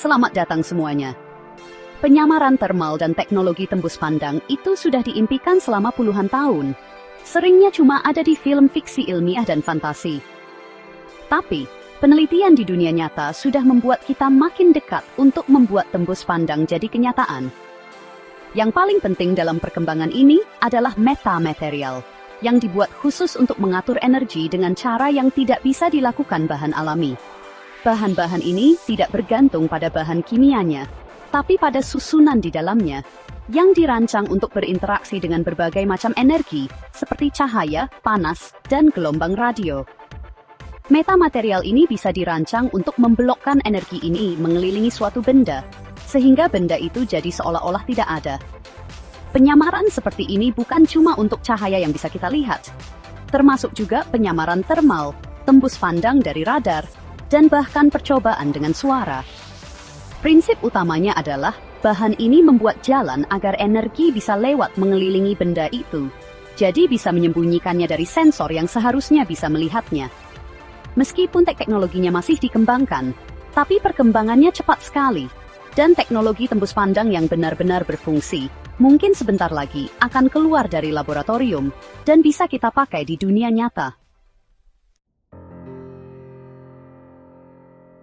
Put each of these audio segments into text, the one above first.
Selamat datang semuanya. Penyamaran termal dan teknologi tembus pandang itu sudah diimpikan selama puluhan tahun. Seringnya cuma ada di film fiksi ilmiah dan fantasi. Tapi, penelitian di dunia nyata sudah membuat kita makin dekat untuk membuat tembus pandang jadi kenyataan. Yang paling penting dalam perkembangan ini adalah metamaterial, yang dibuat khusus untuk mengatur energi dengan cara yang tidak bisa dilakukan bahan alami. Bahan-bahan ini tidak bergantung pada bahan kimianya, tapi pada susunan di dalamnya, yang dirancang untuk berinteraksi dengan berbagai macam energi, seperti cahaya, panas, dan gelombang radio. Metamaterial ini bisa dirancang untuk membelokkan energi ini mengelilingi suatu benda, sehingga benda itu jadi seolah-olah tidak ada. Penyamaran seperti ini bukan cuma untuk cahaya yang bisa kita lihat, termasuk juga penyamaran termal, tembus pandang dari radar, dan bahkan percobaan dengan suara. Prinsip utamanya adalah, bahan ini membuat jalan agar energi bisa lewat mengelilingi benda itu, jadi bisa menyembunyikannya dari sensor yang seharusnya bisa melihatnya. Meskipun teknologinya masih dikembangkan, tapi perkembangannya cepat sekali, dan teknologi tembus pandang yang benar-benar berfungsi, mungkin sebentar lagi akan keluar dari laboratorium, dan bisa kita pakai di dunia nyata.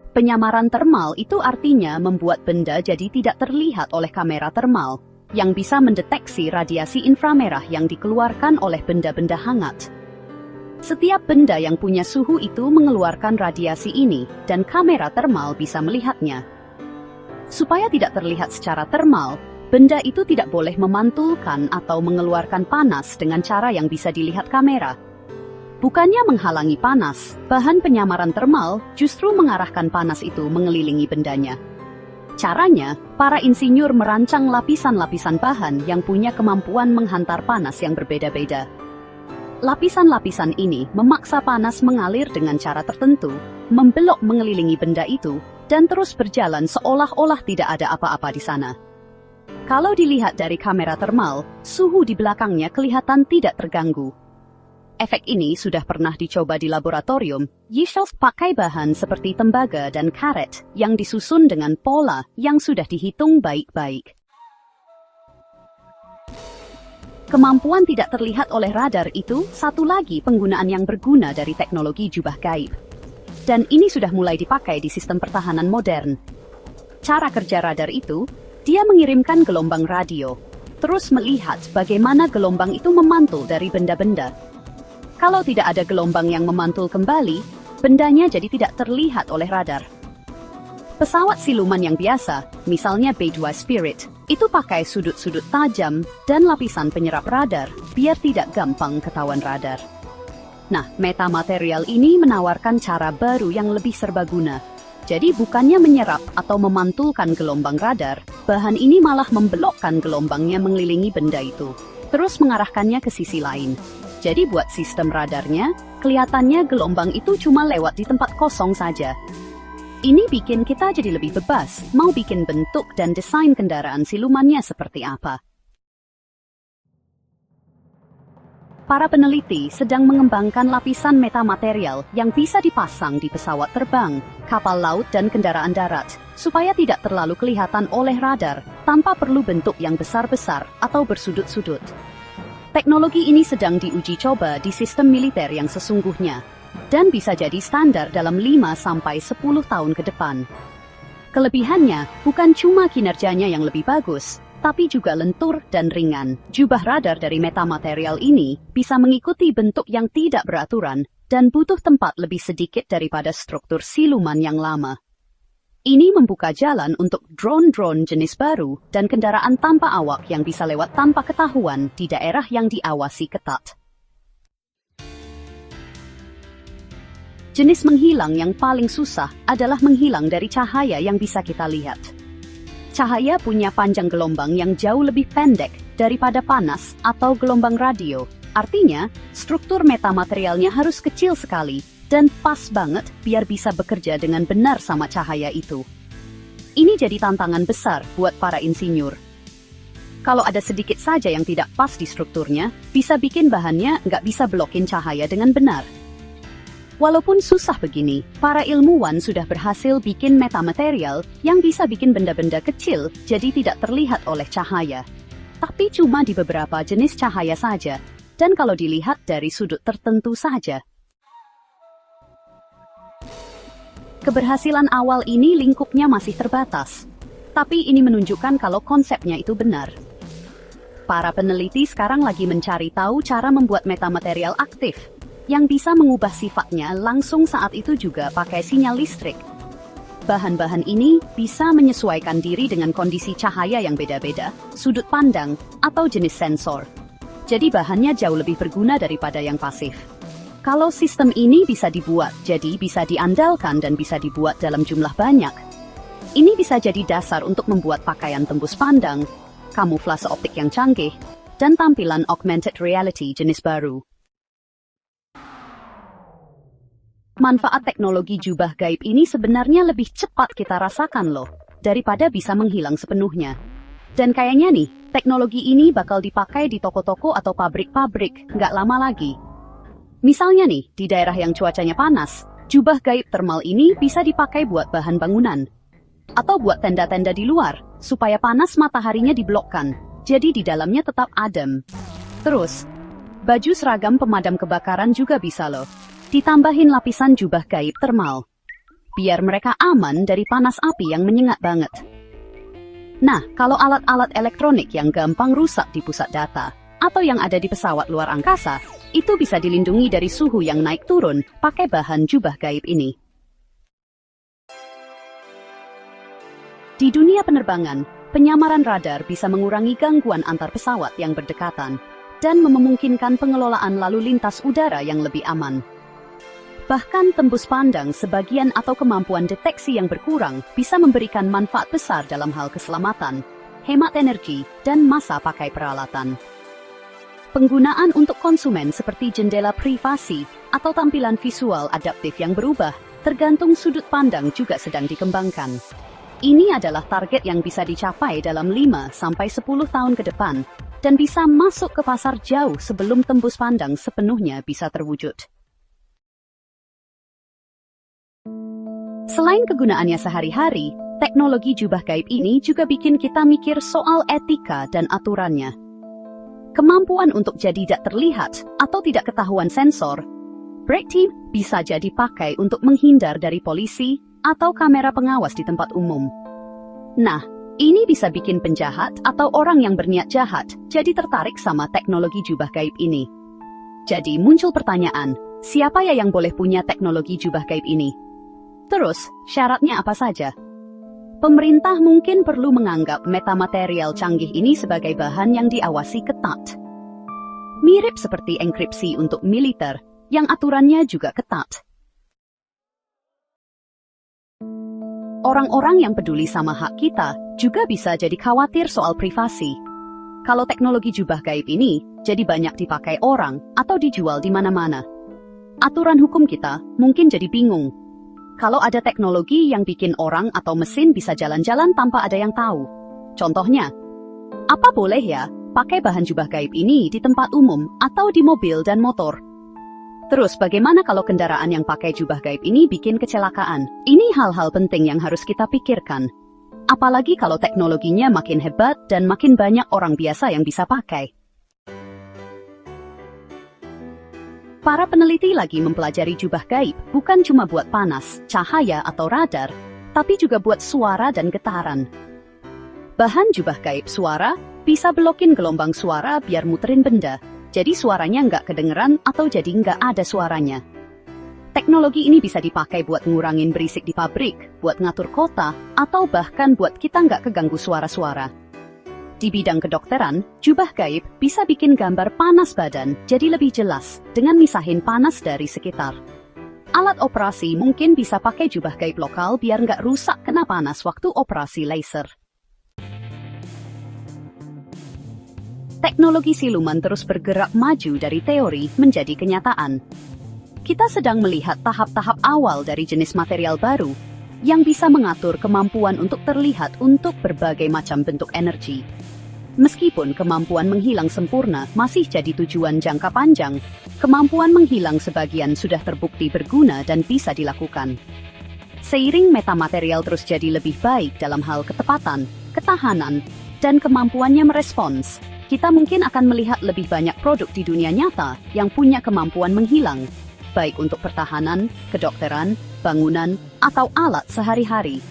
Penyamaran termal itu artinya membuat benda jadi tidak terlihat oleh kamera termal, yang bisa mendeteksi radiasi inframerah yang dikeluarkan oleh benda-benda hangat. Setiap benda yang punya suhu itu mengeluarkan radiasi ini, dan kamera termal bisa melihatnya. Supaya tidak terlihat secara termal, benda itu tidak boleh memantulkan atau mengeluarkan panas dengan cara yang bisa dilihat kamera. Bukannya menghalangi panas, bahan penyamaran termal justru mengarahkan panas itu mengelilingi bendanya. Caranya, para insinyur merancang lapisan-lapisan bahan yang punya kemampuan menghantar panas yang berbeda-beda. Lapisan-lapisan ini memaksa panas mengalir dengan cara tertentu, membelok mengelilingi benda itu, dan terus berjalan seolah-olah tidak ada apa-apa di sana. Kalau dilihat dari kamera termal, suhu di belakangnya kelihatan tidak terganggu. Efek ini sudah pernah dicoba di laboratorium. Yishelf pakai bahan seperti tembaga dan karet yang disusun dengan pola yang sudah dihitung baik-baik. Kemampuan tidak terlihat oleh radar itu satu lagi penggunaan yang berguna dari teknologi jubah gaib. Dan ini sudah mulai dipakai di sistem pertahanan modern. Cara kerja radar itu, dia mengirimkan gelombang radio, terus melihat bagaimana gelombang itu memantul dari benda-benda. Kalau tidak ada gelombang yang memantul kembali, bendanya jadi tidak terlihat oleh radar. Pesawat siluman yang biasa, misalnya B-2 Spirit, itu pakai sudut-sudut tajam dan lapisan penyerap radar, biar tidak gampang ketahuan radar. Nah, metamaterial ini menawarkan cara baru yang lebih serbaguna. Jadi bukannya menyerap atau memantulkan gelombang radar, bahan ini malah membelokkan gelombangnya mengelilingi benda itu, terus mengarahkannya ke sisi lain. Jadi buat sistem radarnya, kelihatannya gelombang itu cuma lewat di tempat kosong saja. Ini bikin kita jadi lebih bebas, mau bikin bentuk dan desain kendaraan silumannya seperti apa. Para peneliti sedang mengembangkan lapisan metamaterial yang bisa dipasang di pesawat terbang, kapal laut dan kendaraan darat, supaya tidak terlalu kelihatan oleh radar, tanpa perlu bentuk yang besar-besar atau bersudut-sudut. Teknologi ini sedang diuji coba di sistem militer yang sesungguhnya, dan bisa jadi standar dalam 5-10 tahun ke depan. Kelebihannya bukan cuma kinerjanya yang lebih bagus, tapi juga lentur dan ringan. Jubah radar dari metamaterial ini bisa mengikuti bentuk yang tidak beraturan dan butuh tempat lebih sedikit daripada struktur siluman yang lama. Ini membuka jalan untuk drone-drone jenis baru dan kendaraan tanpa awak yang bisa lewat tanpa ketahuan di daerah yang diawasi ketat. Jenis menghilang yang paling susah adalah menghilang dari cahaya yang bisa kita lihat. Cahaya punya panjang gelombang yang jauh lebih pendek daripada panas atau gelombang radio. Artinya, struktur metamaterialnya harus kecil sekali dan pas banget biar bisa bekerja dengan benar sama cahaya itu. Ini jadi tantangan besar buat para insinyur. Kalau ada sedikit saja yang tidak pas di strukturnya, bisa bikin bahannya nggak bisa blokin cahaya dengan benar. Walaupun susah begini, para ilmuwan sudah berhasil bikin metamaterial yang bisa bikin benda-benda kecil jadi tidak terlihat oleh cahaya. Tapi cuma di beberapa jenis cahaya saja, dan kalau dilihat dari sudut tertentu saja. Keberhasilan awal ini lingkupnya masih terbatas, tapi ini menunjukkan kalau konsepnya itu benar. Para peneliti sekarang lagi mencari tahu cara membuat metamaterial aktif, yang bisa mengubah sifatnya langsung saat itu juga pakai sinyal listrik. Bahan-bahan ini bisa menyesuaikan diri dengan kondisi cahaya yang beda-beda, sudut pandang, atau jenis sensor. Jadi bahannya jauh lebih berguna daripada yang pasif. Kalau sistem ini bisa dibuat, jadi bisa diandalkan dan bisa dibuat dalam jumlah banyak. Ini bisa jadi dasar untuk membuat pakaian tembus pandang, kamuflase optik yang canggih, dan tampilan augmented reality jenis baru. Manfaat teknologi jubah gaib ini sebenarnya lebih cepat kita rasakan loh, daripada bisa menghilang sepenuhnya. Dan kayaknya nih, teknologi ini bakal dipakai di toko-toko atau pabrik-pabrik nggak lama lagi. Misalnya nih, di daerah yang cuacanya panas, jubah gaib thermal ini bisa dipakai buat bahan bangunan. Atau buat tenda-tenda di luar, supaya panas mataharinya diblokkan, jadi di dalamnya tetap adem. Terus, baju seragam pemadam kebakaran juga bisa loh. Ditambahin lapisan jubah gaib thermal, biar mereka aman dari panas api yang menyengat banget. Nah, kalau alat-alat elektronik yang gampang rusak di pusat data, atau yang ada di pesawat luar angkasa, itu bisa dilindungi dari suhu yang naik turun pakai bahan jubah gaib ini. Di dunia penerbangan, penyamaran radar bisa mengurangi gangguan antar pesawat yang berdekatan, dan memungkinkan pengelolaan lalu lintas udara yang lebih aman. Bahkan tembus pandang sebagian atau kemampuan deteksi yang berkurang bisa memberikan manfaat besar dalam hal keselamatan, hemat energi, dan masa pakai peralatan. Penggunaan untuk konsumen seperti jendela privasi atau tampilan visual adaptif yang berubah, tergantung sudut pandang juga sedang dikembangkan. Ini adalah target yang bisa dicapai dalam 5-10 tahun ke depan, dan bisa masuk ke pasar jauh sebelum tembus pandang sepenuhnya bisa terwujud. Selain kegunaannya sehari-hari, teknologi jubah gaib ini juga bikin kita mikir soal etika dan aturannya. Kemampuan untuk jadi tidak terlihat atau tidak ketahuan sensor, berarti bisa jadi pakai untuk menghindar dari polisi atau kamera pengawas di tempat umum. Nah, ini bisa bikin penjahat atau orang yang berniat jahat jadi tertarik sama teknologi jubah gaib ini. Jadi muncul pertanyaan, siapa ya yang boleh punya teknologi jubah gaib ini? Terus, syaratnya apa saja? Pemerintah mungkin perlu menganggap metamaterial canggih ini sebagai bahan yang diawasi ketat. Mirip seperti enkripsi untuk militer, yang aturannya juga ketat. Orang-orang yang peduli sama hak kita juga bisa jadi khawatir soal privasi. Kalau teknologi jubah gaib ini jadi banyak dipakai orang atau dijual di mana-mana, aturan hukum kita mungkin jadi bingung. Kalau ada teknologi yang bikin orang atau mesin bisa jalan-jalan tanpa ada yang tahu. Contohnya, apa boleh ya pakai bahan jubah gaib ini di tempat umum atau di mobil dan motor? Terus bagaimana kalau kendaraan yang pakai jubah gaib ini bikin kecelakaan? Ini hal-hal penting yang harus kita pikirkan. Apalagi kalau teknologinya makin hebat dan makin banyak orang biasa yang bisa pakai. Para peneliti lagi mempelajari jubah gaib bukan cuma buat panas, cahaya, atau radar, tapi juga buat suara dan getaran. Bahan jubah gaib suara bisa blokin gelombang suara biar muterin benda, jadi suaranya nggak kedengeran atau jadi nggak ada suaranya. Teknologi ini bisa dipakai buat ngurangin berisik di pabrik, buat ngatur kota, atau bahkan buat kita nggak keganggu suara-suara. Di bidang kedokteran, jubah gaib bisa bikin gambar panas badan jadi lebih jelas dengan misahin panas dari sekitar. Alat operasi mungkin bisa pakai jubah gaib lokal biar nggak rusak kena panas waktu operasi laser. Teknologi siluman terus bergerak maju dari teori menjadi kenyataan. Kita sedang melihat tahap-tahap awal dari jenis material baru yang bisa mengatur kemampuan untuk terlihat untuk berbagai macam bentuk energi. Meskipun kemampuan menghilang sempurna masih jadi tujuan jangka panjang, kemampuan menghilang sebagian sudah terbukti berguna dan bisa dilakukan. Seiring metamaterial terus jadi lebih baik dalam hal ketepatan, ketahanan, dan kemampuannya merespons, kita mungkin akan melihat lebih banyak produk di dunia nyata yang punya kemampuan menghilang, baik untuk pertahanan, kedokteran, bangunan, atau alat sehari-hari.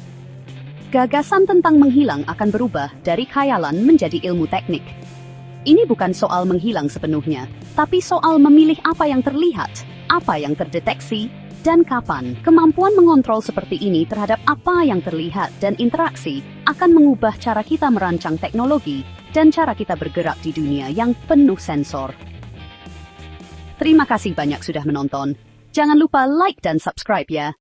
Gagasan tentang menghilang akan berubah dari khayalan menjadi ilmu teknik. Ini bukan soal menghilang sepenuhnya, tapi soal memilih apa yang terlihat, apa yang terdeteksi, dan kapan. Kemampuan mengontrol seperti ini terhadap apa yang terlihat dan interaksi akan mengubah cara kita merancang teknologi dan cara kita bergerak di dunia yang penuh sensor. Terima kasih banyak sudah menonton. Jangan lupa like dan subscribe ya.